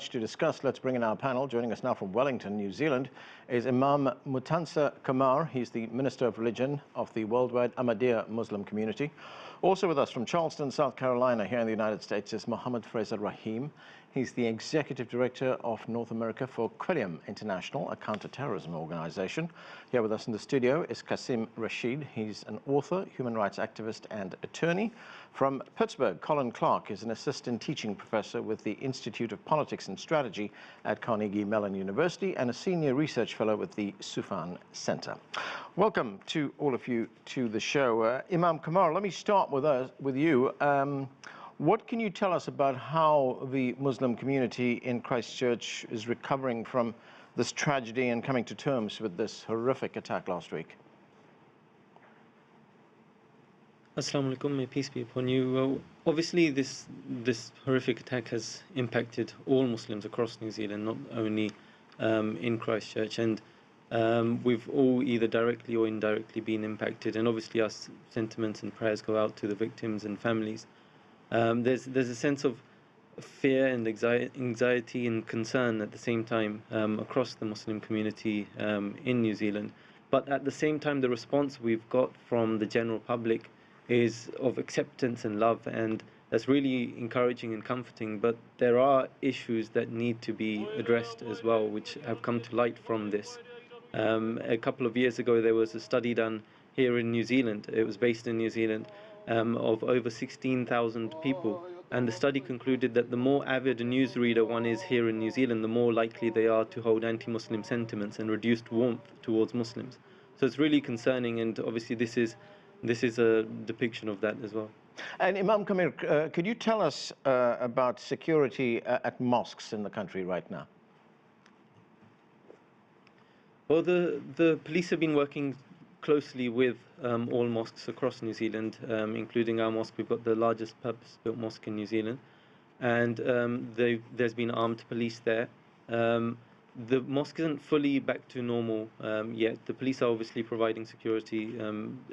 much to discuss. Let's bring in our panel. Joining us now from Wellington, New Zealand, is Imam Mustenser Qamar. He's the Minister of Religion of the Worldwide Ahamadiyaa Muslim Community. Also with us from Charleston, South Carolina, here in the United States, is Mohammed Fraser-Rahim. He's the Executive Director of North America for Quilliam International, a counter-terrorism organization. Here with us in the studio is Qasim Rashid. He's an author, human rights activist, and attorney. From Pittsburgh, Colin Clarke is an assistant teaching professor with the Institute of Politics and Strategy at Carnegie Mellon University and a senior research fellow with the Soufan Center. Welcome to all of you to the show. Imam Qamar, let me start with you. What can you tell us about how the Muslim community in Christchurch is recovering from this tragedy and coming to terms with this horrific attack last week? Assalamu alaikum, may peace be upon you. Well, obviously this horrific attack has impacted all Muslims across New Zealand, not only in Christchurch, and we've all either directly or indirectly been impacted, and obviously our sentiments and prayers go out to the victims and families. There's a sense of fear and anxiety and concern at the same time across the Muslim community in New Zealand, but at the same time the response we've got from the general public is of acceptance and love, and that's really encouraging and comforting. But there are issues that need to be addressed as well, which have come to light from this. A couple of years ago there was a study done here in New Zealand, it was based in New Zealand, of over 16,000 people, and the study concluded that the more avid a newsreader one is here in New Zealand, the more likely they are to hold anti-Muslim sentiments and reduced warmth towards Muslims. So it's really concerning, and obviously this is a depiction of that as well. And Imam Qamar, could you tell us about security at mosques in the country right now? Well, the police have been working closely with all mosques across New Zealand, including our mosque. We've got the largest purpose-built mosque in New Zealand, and there's been armed police there. The mosque isn't fully back to normal yet. The police are obviously providing security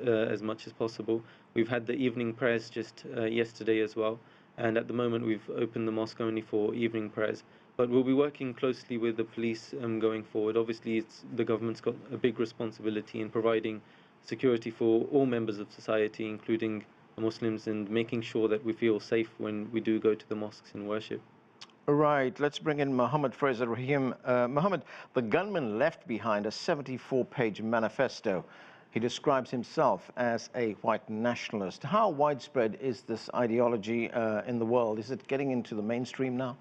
as much as possible. We've had the evening prayers just yesterday as well, and at the moment we've opened the mosque only for evening prayers. But we'll be working closely with the police going forward. Obviously, the government's got a big responsibility in providing security for all members of society, including the Muslims, and making sure that we feel safe when we do go to the mosques and worship. Right, let's bring in Mohammed Fraser-Rahim. Mohammed, the gunman left behind a 74-page manifesto. He describes himself as a white nationalist. How widespread is this ideology in the world? Is it getting into the mainstream now?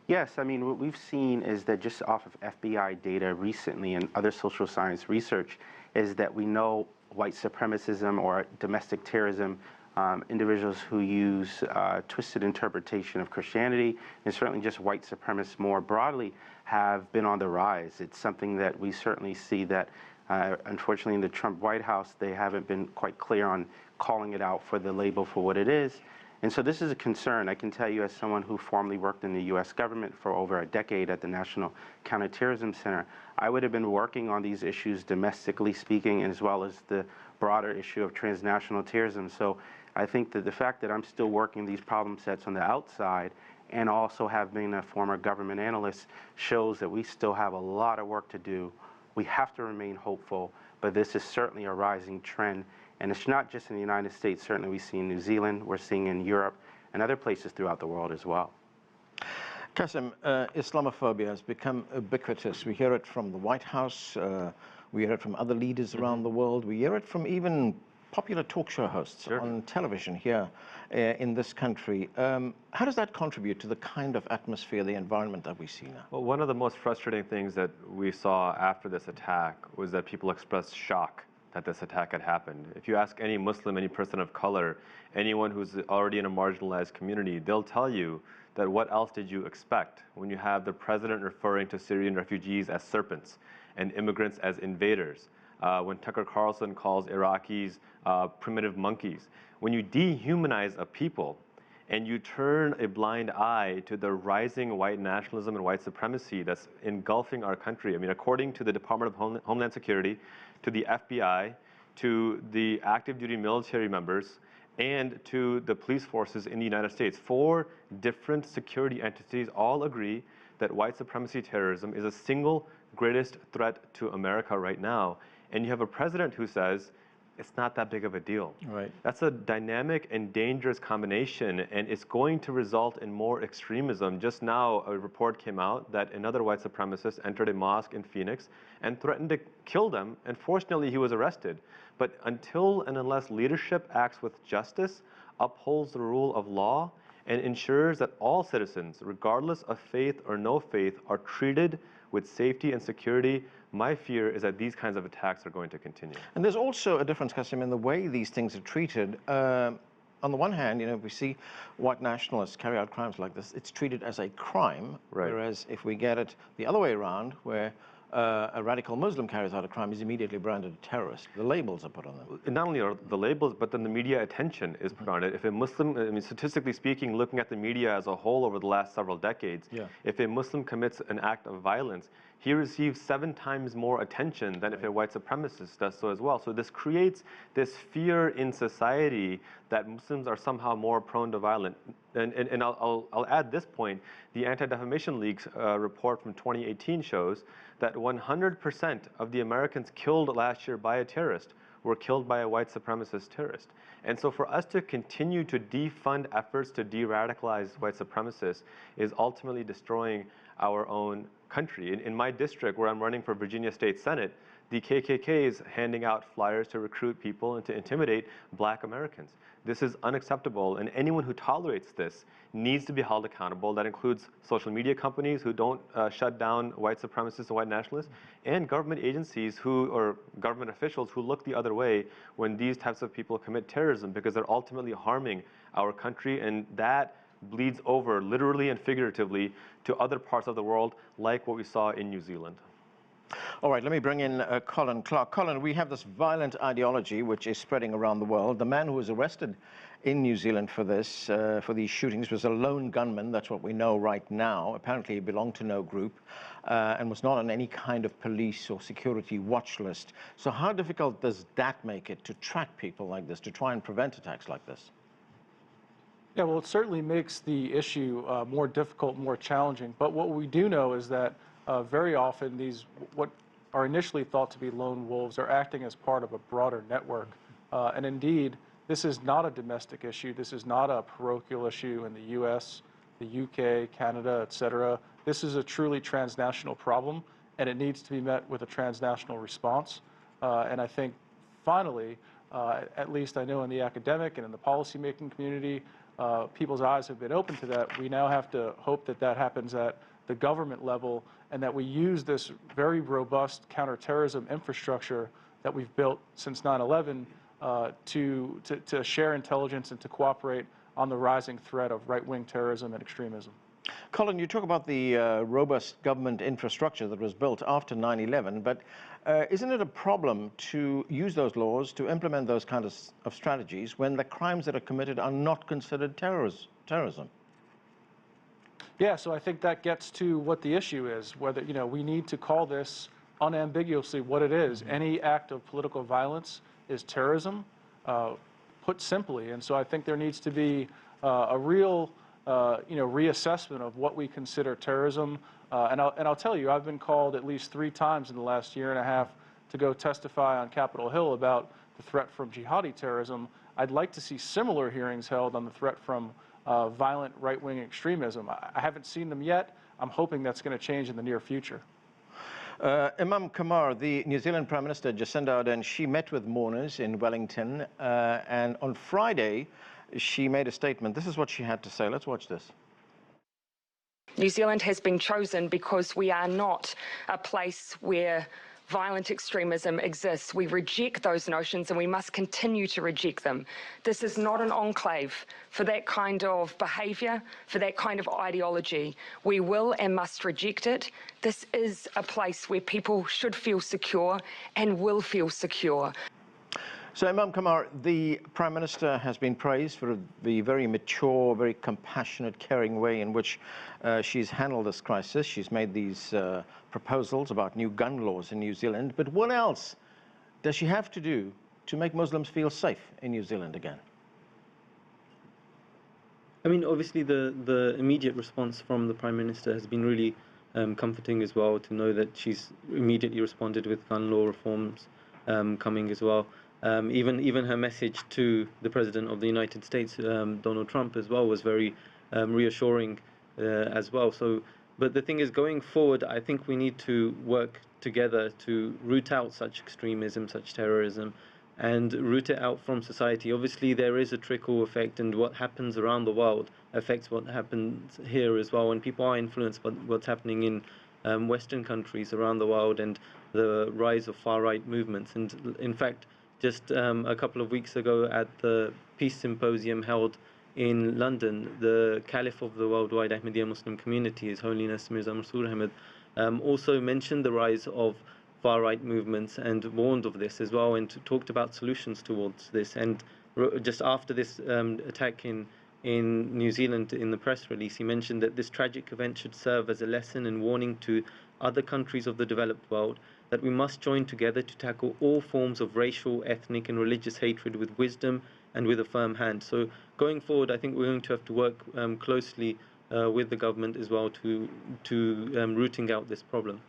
Yes, I mean, what we've seen is that just off of FBI data recently and other social science research is that we know white supremacism or domestic terrorism, individuals who use twisted interpretation of Christianity, and certainly just white supremacists more broadly, have been on the rise. It's something that we certainly see that, unfortunately, in the Trump White House, they haven't been quite clear on calling it out for the label for what it is. And so this is a concern. I can tell you, as someone who formerly worked in the U.S. government for over a decade at the National Counterterrorism Center, I would have been working on these issues domestically speaking, as well as the broader issue of transnational terrorism. So I think that the fact that I'm still working these problem sets on the outside and also have been a former government analyst shows that we still have a lot of work to do. We have to remain hopeful, but this is certainly a rising trend. And it's not just in the United States. Certainly we see in New Zealand, we're seeing in Europe, and other places throughout the world as well. Qasim, Islamophobia has become ubiquitous. We hear it from the White House, we hear it from other leaders around the world, we hear it from even popular talk show hosts on television here in this country. How does that contribute to the kind of atmosphere, the environment that we see now? Well, one of the most frustrating things that we saw after this attack was that people expressed shock that this attack had happened. If you ask any Muslim, any person of color, anyone who's already in a marginalized community, they'll tell you that what else did you expect when you have the president referring to Syrian refugees as serpents and immigrants as invaders, when Tucker Carlson calls Iraqis primitive monkeys. When you dehumanize a people and you turn a blind eye to the rising white nationalism and white supremacy that's engulfing our country. I mean, according to the Department of Homeland Security, to the FBI, to the active duty military members, and to the police forces in the United States. 4 different security entities all agree that white supremacy terrorism is the single greatest threat to America right now. And you have a president who says, it's not that big of a deal. Right. That's a dynamic and dangerous combination, and it's going to result in more extremism. Just now, a report came out that another white supremacist entered a mosque in Phoenix and threatened to kill them, and fortunately he was arrested. But until and unless leadership acts with justice, upholds the rule of law, and ensures that all citizens, regardless of faith or no faith, are treated with safety and security, my fear is that these kinds of attacks are going to continue. And there's also a difference, Qasim, in the way these things are treated. On the one hand, you know, we see white nationalists carry out crimes like this, it's treated as a crime, right. Whereas if we get it the other way around, where a radical Muslim carries out a crime, is immediately branded a terrorist. The labels are put on them. Not only are the labels, but then the media attention is put on it. If a Muslim, I mean, statistically speaking, looking at the media as a whole over the last several decades, if a Muslim commits an act of violence, he receives 7 times more attention than if a white supremacist does so as well. So this creates this fear in society that Muslims are somehow more prone to violence. And I'll add this point. The Anti-Defamation League's report from 2018 shows that 100% of the Americans killed last year by a terrorist were killed by a white supremacist terrorist. And so for us to continue to defund efforts to de-radicalize white supremacists is ultimately destroying our own country. In my district, where I'm running for Virginia State Senate, the KKK is handing out flyers to recruit people and to intimidate Black Americans. This is unacceptable, and anyone who tolerates this needs to be held accountable. That includes social media companies who don't shut down white supremacists and white nationalists, and government agencies or government officials who look the other way when these types of people commit terrorism, because they're ultimately harming our country, and that bleeds over, literally and figuratively, to other parts of the world, like what we saw in New Zealand. All right, let me bring in Colin Clarke. Colin, we have this violent ideology which is spreading around the world. The man who was arrested in New Zealand for this, for these shootings, was a lone gunman. That's what we know right now. Apparently he belonged to no group and was not on any kind of police or security watch list. So how difficult does that make it to track people like this, to try and prevent attacks like this? Yeah, well, it certainly makes the issue more difficult, more challenging. But what we do know is that very often these, what are initially thought to be lone wolves, are acting as part of a broader network. And indeed, this is not a domestic issue. This is not a parochial issue in the US, the UK, Canada, etc. This is a truly transnational problem, and it needs to be met with a transnational response. And I think, finally, at least I know in the academic and in the policymaking community, people's eyes have been open to that. We now have to hope that that happens at the government level, and that we use this very robust counterterrorism infrastructure that we've built since 9/11 to share intelligence and to cooperate on the rising threat of right-wing terrorism and extremism. Colin, you talk about the robust government infrastructure that was built after 9/11, but isn't it a problem to use those laws, to implement those kinds of strategies when the crimes that are committed are not considered terrorism? Yeah, so I think that gets to what the issue is, whether, you know, we need to call this unambiguously what it is. Any act of political violence is terrorism, put simply. And so I think there needs to be a real, reassessment of what we consider terrorism. And I'll tell you, I've been called at least 3 times in the last year and a half to go testify on Capitol Hill about the threat from jihadi terrorism. I'd like to see similar hearings held on the threat from violent right-wing extremism. I haven't seen them yet. I'm hoping that's going to change in the near future. Imam Qamar, the New Zealand Prime Minister Jacinda Ardern, she met with mourners in Wellington, and on Friday she made a statement. This is what she had to say. Let's watch this. New Zealand has been chosen because we are not a place where violent extremism exists. We reject those notions, and we must continue to reject them. This is not an enclave for that kind of behaviour, for that kind of ideology. We will and must reject it. This is a place where people should feel secure and will feel secure. So, Imam Qamar, the Prime Minister has been praised for the very mature, very compassionate, caring way in which she's handled this crisis. She's made these proposals about new gun laws in New Zealand. But what else does she have to do to make Muslims feel safe in New Zealand again? I mean, obviously the immediate response from the Prime Minister has been really comforting as well, to know that she's immediately responded with gun law reforms coming as well. Even her message to the President of the United States, Donald Trump, as well, was very reassuring as well. So, but the thing is, going forward, I think we need to work together to root out such extremism, such terrorism, and root it out from society. Obviously, there is a trickle effect, and what happens around the world affects what happens here as well. And people are influenced by what's happening in Western countries around the world and the rise of far-right movements. And in fact, just a couple of weeks ago at the Peace Symposium held in London, the Caliph of the Worldwide Ahamadiyaa Muslim Community, His Holiness Mirza Masroor Ahmad, also mentioned the rise of far-right movements and warned of this as well, and talked about solutions towards this. And just after this attack in New Zealand, in the press release, he mentioned that this tragic event should serve as a lesson and warning to other countries of the developed world that we must join together to tackle all forms of racial, ethnic and religious hatred with wisdom and with a firm hand. So going forward, I think we're going to have to work closely with the government as well to rooting out this problem.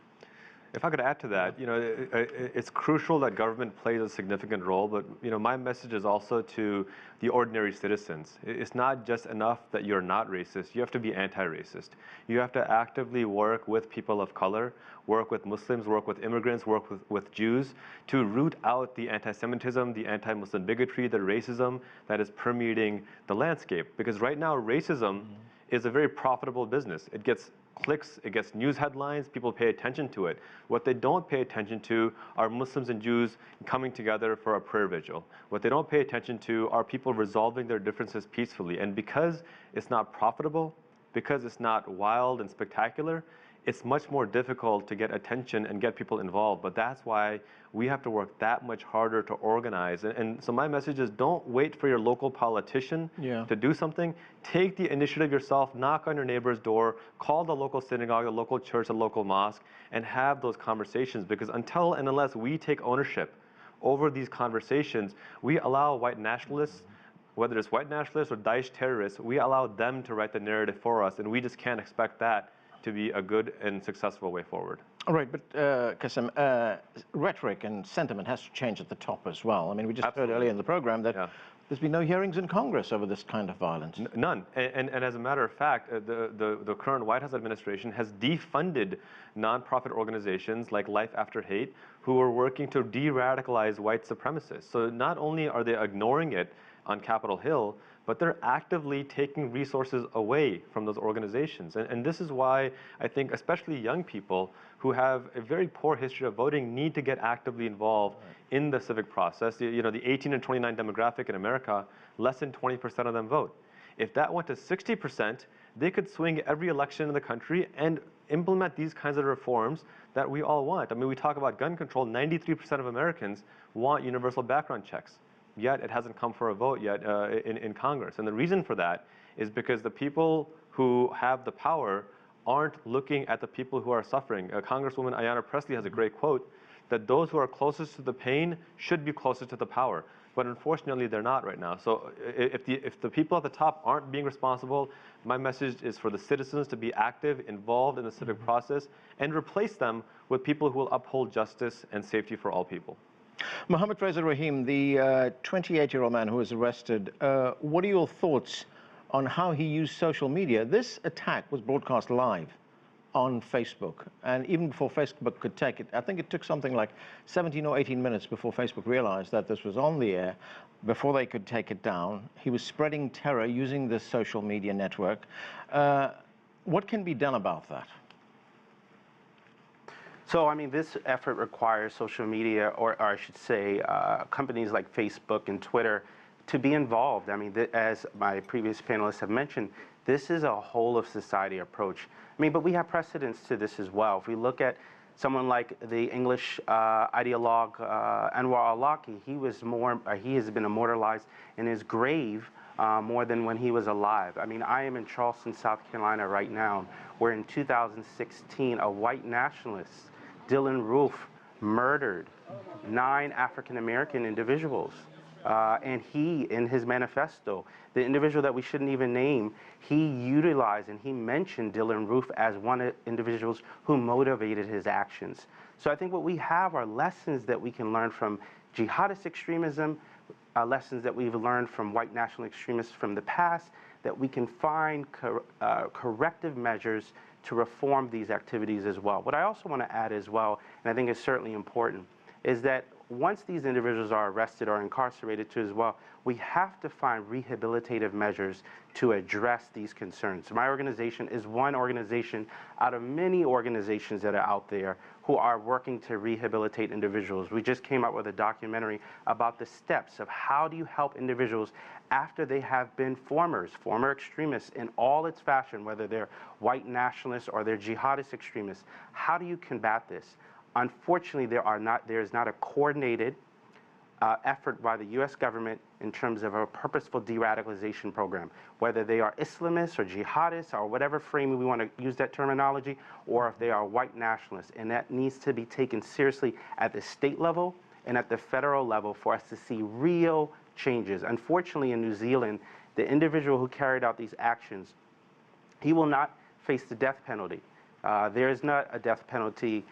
If I could add to that, it's crucial that government plays a significant role, but my message is also to the ordinary citizens. It's not just enough that you're not racist, you have to be anti-racist. You have to actively work with people of color, work with Muslims, work with immigrants, work with Jews to root out the anti-Semitism, the anti-Muslim bigotry, the racism that is permeating the landscape. Because right now, racism is a very profitable business. It gets clicks, it gets news headlines, people pay attention to it. What they don't pay attention to are Muslims and Jews coming together for a prayer vigil. What they don't pay attention to are people resolving their differences peacefully. And because it's not profitable, because it's not wild and spectacular, it's much more difficult to get attention and get people involved. But that's why we have to work that much harder to organize. And so my message is, don't wait for your local politician to do something. Take the initiative yourself, knock on your neighbor's door, call the local synagogue, the local church, the local mosque, and have those conversations. Because until and unless we take ownership over these conversations, we allow white nationalists, whether it's white nationalists or Daesh terrorists, we allow them to write the narrative for us, and we just can't expect that to be a good and successful way forward. All right, but Qasim, rhetoric and sentiment has to change at the top as well. I mean, we just heard earlier in the program that there's been no hearings in Congress over this kind of violence. None. And as a matter of fact, the current White House administration has defunded nonprofit organizations like Life After Hate, who are working to de-radicalize white supremacists. So not only are they ignoring it on Capitol Hill, but they're actively taking resources away from those organizations. And this is why I think especially young people who have a very poor history of voting need to get actively involved in the civic process. The 18 and 29 demographic in America, less than 20% of them vote. If that went to 60%, they could swing every election in the country and implement these kinds of reforms that we all want. I mean, we talk about gun control, 93% of Americans want universal background checks. Yet it hasn't come for a vote yet in Congress. And the reason for that is because the people who have the power aren't looking at the people who are suffering. Congresswoman Ayanna Pressley has a great quote that those who are closest to the pain should be closest to the power. But unfortunately, they're not right now. So if the people at the top aren't being responsible, my message is for the citizens to be active, involved in the civic process, and replace them with people who will uphold justice and safety for all people. Mohammed Fraser-Rahim, the 28-year-old man who was arrested, what are your thoughts on how he used social media? This attack was broadcast live on Facebook, and even before Facebook could take it, I think it took something like 17 or 18 minutes before Facebook realized that this was on the air, before they could take it down. He was spreading terror using this social media network. What can be done about that? So, I mean, this effort requires social media, or I should say, companies like Facebook and Twitter to be involved. I mean, as my previous panelists have mentioned, this is a whole of society approach. I mean, but we have precedents to this as well. If we look at someone like the English ideologue Anwar al-Awlaki, he has been immortalized in his grave more than when he was alive. I mean, I am in Charleston, South Carolina right now, where in 2016, a white nationalist, Dylan Roof, murdered 9 African-American individuals. And he, in his manifesto, the individual that we shouldn't even name, he utilized and he mentioned Dylan Roof as one of the individuals who motivated his actions. So I think what we have are lessons that we can learn from jihadist extremism, lessons that we've learned from white national extremists from the past, that we can find corrective measures to reform these activities as well. What I also want to add as well, and I think is certainly important, is that once these individuals are arrested or incarcerated too as well, we have to find rehabilitative measures to address these concerns. My organization is one organization out of many organizations that are out there who are working to rehabilitate individuals. We just came out with a documentary about the steps of how do you help individuals after they have been former extremists in all its fashion, whether they're white nationalists or they're jihadist extremists. How do you combat this? Unfortunately, there is not a coordinated effort by the U.S. government in terms of a purposeful de-radicalization program, whether they are Islamists or jihadists or whatever framing we want to use that terminology, or if they are white nationalists. And that needs to be taken seriously at the state level and at the federal level for us to see real changes. Unfortunately, in New Zealand, the individual who carried out these actions, he will not face the death penalty. There is not a death penalty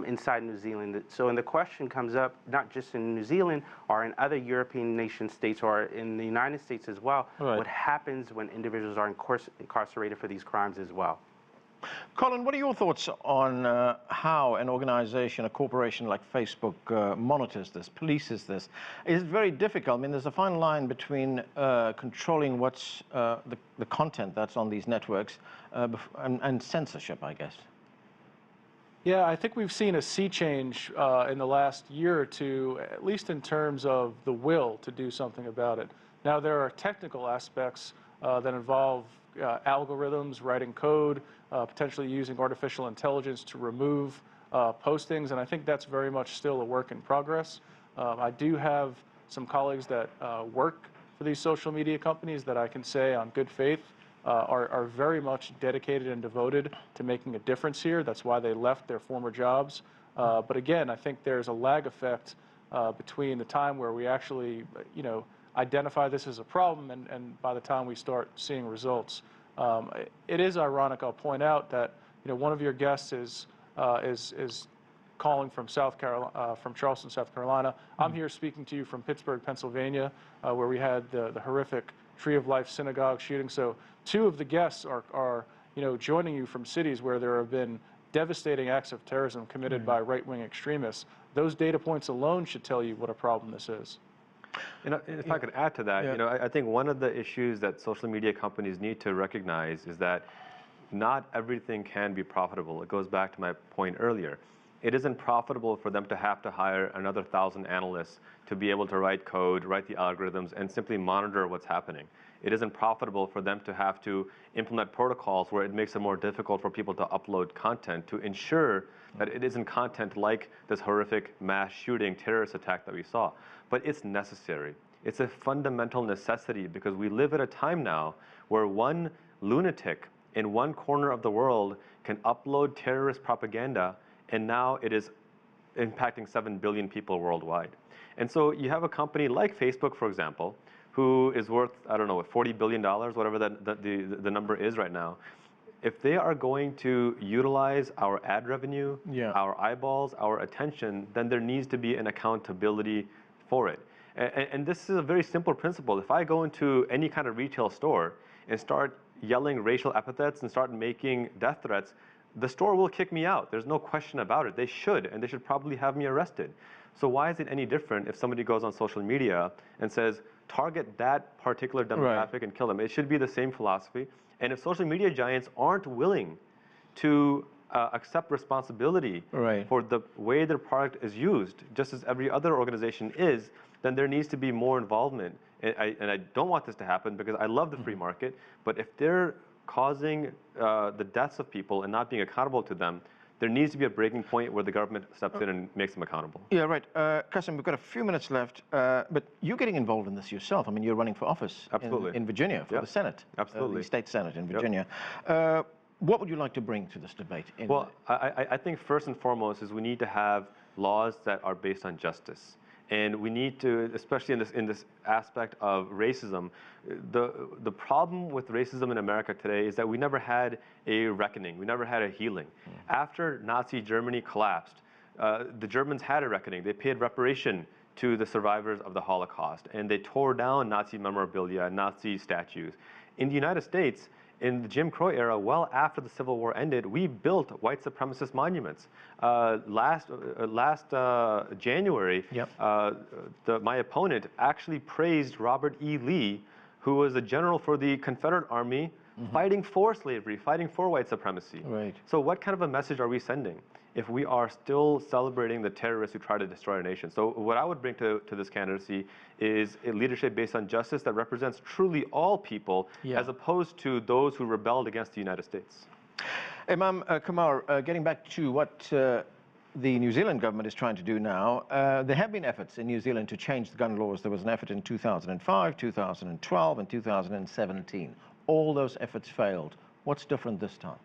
inside New Zealand. So when the question comes up, not just in New Zealand or in other European nation states or in the United States as well, right, what happens when individuals are incarcerated for these crimes as well? Colin, what are your thoughts on how an organization, a corporation like Facebook monitors this, polices this? It's very difficult. I mean, there's a fine line between controlling what's the content that's on these networks and censorship, I guess. Yeah, I think we've seen a sea change in the last year or two, at least in terms of the will to do something about it. Now, there are technical aspects that involve algorithms, writing code, potentially using artificial intelligence to remove postings, and I think that's very much still a work in progress. I do have some colleagues that work for these social media companies that I can say on good faith are very much dedicated and devoted to making a difference here. That's why they left their former jobs. But again, I think there's a lag effect between the time where we actually, identify this as a problem and by the time we start seeing results. It is ironic, I'll point out, that one of your guests is calling from from Charleston, South Carolina. I'm here speaking to you from Pittsburgh, Pennsylvania, where we had the horrific Tree of Life synagogue shooting. So two of the guests are joining you from cities where there have been devastating acts of terrorism committed by right-wing extremists. Those data points alone should tell you what a problem this is. If I could add to that, I think one of the issues that social media companies need to recognize is that not everything can be profitable. It goes back to my point earlier. It isn't profitable for them to have to hire another 1,000 analysts to be able to write code, write the algorithms, and simply monitor what's happening. It isn't profitable for them to have to implement protocols where it makes it more difficult for people to upload content to ensure that it isn't content like this horrific mass shooting terrorist attack that we saw. But it's necessary. It's a fundamental necessity because we live at a time now where one lunatic in one corner of the world can upload terrorist propaganda, and now it is impacting 7 billion people worldwide. And so you have a company like Facebook, for example, who is worth, I don't know, $40 billion, whatever the number is right now. If they are going to utilize our ad revenue, our eyeballs, our attention, then there needs to be an accountability for it. And this is a very simple principle. If I go into any kind of retail store and start yelling racial epithets and start making death threats, the store will kick me out. There's no question about it. They should, and they should probably have me arrested. So why is it any different if somebody goes on social media and says, target that particular demographic and kill them? It should be the same philosophy. And if social media giants aren't willing to accept responsibility for the way their product is used, just as every other organization is, then there needs to be more involvement. And I don't want this to happen because I love the free market, but if they're causing the deaths of people and not being accountable to them, there needs to be a breaking point where the government steps in and makes them accountable. Yeah, right. Qasim, we've got a few minutes left, but you're getting involved in this yourself. I mean, you're running for office in Virginia for the Senate. Absolutely. The state Senate in Virginia. What would you like to bring to this debate? Well, I think first and foremost is we need to have laws that are based on justice. And we need to, especially in this aspect of racism, the problem with racism in America today is that we never had a reckoning. We never had a healing. After Nazi Germany collapsed, the Germans had a reckoning. They paid reparation to the survivors of the Holocaust, and they tore down Nazi memorabilia, Nazi statues. In the United States, in the Jim Crow era, well after the Civil War ended, we built white supremacist monuments. Last January, my opponent actually praised Robert E. Lee, who was a general for the Confederate Army, fighting for slavery, fighting for white supremacy. Right. So what kind of a message are we sending if we are still celebrating the terrorists who try to destroy our nation? So what I would bring to this candidacy is a leadership based on justice that represents truly all people, as opposed to those who rebelled against the United States. Imam Qamar, getting back to what the New Zealand government is trying to do now, there have been efforts in New Zealand to change the gun laws. There was an effort in 2005, 2012, and 2017. All those efforts failed. What's different this time?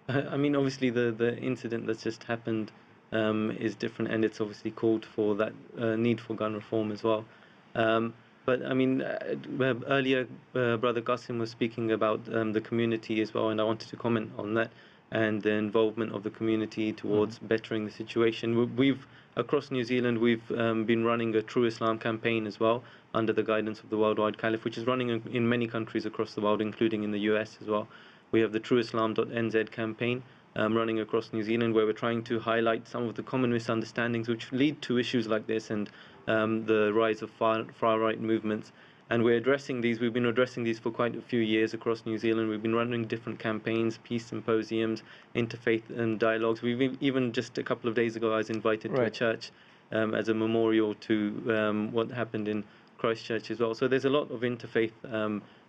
I mean, obviously, the incident that's just happened is different, and it's obviously called for that need for gun reform as well. But I mean, earlier, Brother Qasim was speaking about the community as well, and I wanted to comment on that and the involvement of the community towards bettering the situation. We've across New Zealand, we've been running a True Islam campaign as well under the guidance of the Worldwide Caliph, which is running in many countries across the world, including in the US as well. We have the trueislam.nz campaign running across New Zealand, where we're trying to highlight some of the common misunderstandings which lead to issues like this and the rise of far-right movements. And we're addressing these. We've been addressing these for quite a few years across New Zealand. We've been running different campaigns, peace symposiums, interfaith and dialogues. We've even just a couple of days ago, I was invited to a church as a memorial to what happened in Christchurch as well. So there's a lot of interfaith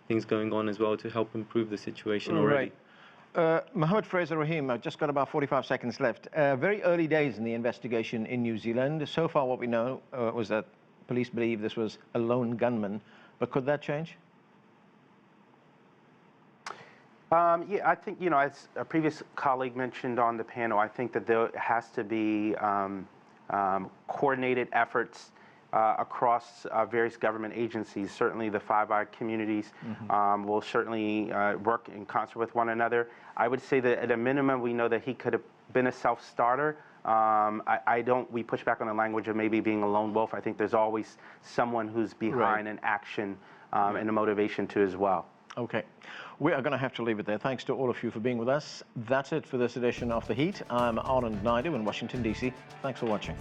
things going on as well to help improve the situation already. Mohammed Fraser-Rahim, I've just got about 45 seconds left. Very early days in the investigation in New Zealand. So far what we know was that police believe this was a lone gunman, but could that change? Yeah, I think, you know, as a previous colleague mentioned on the panel, I think that there has to be coordinated efforts across various government agencies. Certainly the Five Eyes communities will certainly work in concert with one another. I would say that at a minimum, we know that he could have been a self-starter. We push back on the language of maybe being a lone wolf. I think there's always someone who's behind an action and a motivation to as well. Okay. We are going to have to leave it there. Thanks to all of you for being with us. That's it for this edition of The Heat. I'm Anand Naidu in Washington, D.C. Thanks for watching.